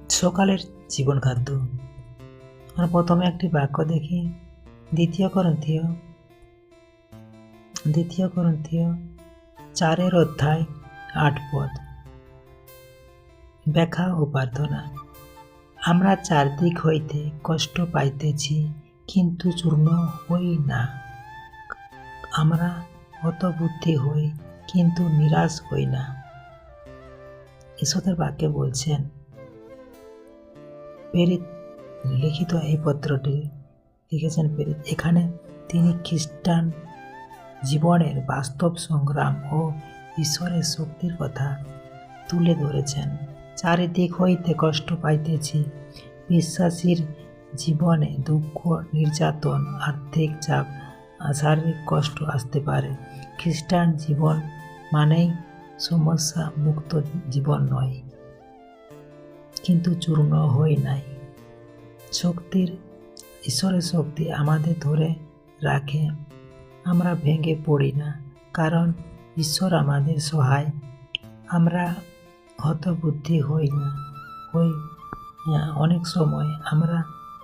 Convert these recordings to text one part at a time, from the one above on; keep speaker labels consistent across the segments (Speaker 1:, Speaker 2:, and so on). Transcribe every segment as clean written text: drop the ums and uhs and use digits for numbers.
Speaker 1: সকালের জীবন খাদ্য। আমরা প্রথমে একটি বাক্য দেখি, দ্বিতীয় করন্থীয় 4 অধ্যায় 8 পদ। ব্যাখ্যা ও প্রার্থনা। আমরা চারদিক হইতে কষ্ট পাইতেছি, কিন্তু চূর্ণ হই না। আমরা হতবুদ্ধি হই, কিন্তু নিরাশ হই না। ঈশ্বরের বাক্যে বলছেন, প্রেরিত লিখিত এই পত্রটি লিখেছেন প্রেরিত। এখানে তিনি খ্রিস্টান জীবনের বাস্তব সংগ্রাম ও ঈশ্বরের শক্তির কথা তুলে ধরেছেন। চারিদিক হইতে কষ্ট পাইতেছি। বিশ্বাসীর জীবনে দুঃখ, নির্যাতন, আর্থিক চাপ, শারীরিক কষ্ট আসতে পারে। খ্রিস্টান জীবন মানেই সমস্যা মুক্ত জীবন নয়, কিন্তু চূর্ণ হই নাই। ঈশ্বরের শক্তি আমাদের ধরে রাখে। আমরা ভেঙে পড়ি না, কারণ ঈশ্বর আমাদের সহায়। আমরা হতবুদ্ধি হই না। অনেক সময় আমরা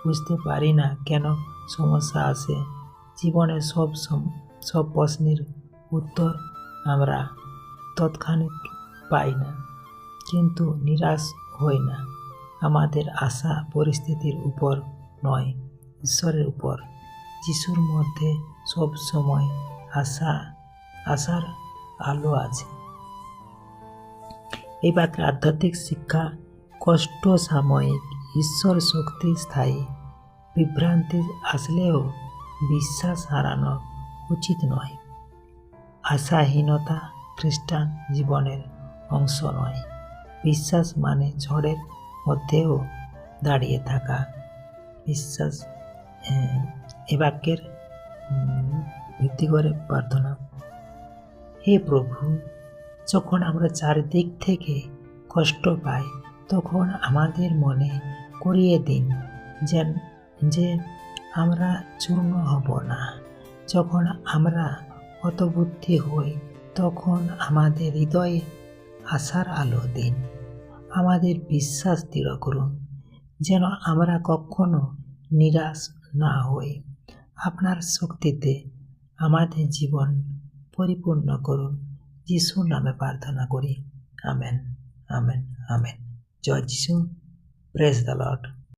Speaker 1: বুঝতে পারি না কেন সমস্যা আসে। জীবনের সব প্রশ্নের উত্তর আমরা তৎক্ষণিক পাই না, কিন্তু নিরাশ হই না। আমাদের আশা পরিস্থিতির উপর নয়, ঈশ্বরের উপর। যিশুর মধ্যে সব সময় আশার আলো আছে। এই বাক্যে আধ্যাত্মিক শিক্ষা, কষ্ট সাময়িক, ঈশ্বর শক্তি স্থায়ী। বিভ্রান্তি আসলেও বিশ্বাস হারানো উচিত নয়। আশাহীনতা খ্রিস্টান জীবনের অংশ নয়। বিশ্বাস মানে ঝড়ের মধ্যেও দাঁড়িয়ে থাকা। বিশ্বাস। এ বাক্যের ভিত্তি করে প্রার্থনা। হে প্রভু, যখন আমরা চারদিক থেকে কষ্ট পাই, তখন আমাদের মনে করিয়ে দিন যে আমরা চূর্ণ হব না। যখন আমরা হতবুদ্ধি হই, তখন আমাদের হৃদয়ে আশার আলো দিন। আমাদের বিশ্বাস দৃঢ় করুন, যেন আমরা কখনো নিরাশ না হই। আপনার শক্তিতে আমাদের জীবন পরিপূর্ণ করুন। যিশুর নামে প্রার্থনা করি। Amen, amen, amen. জয় যিশু। Praise the Lord.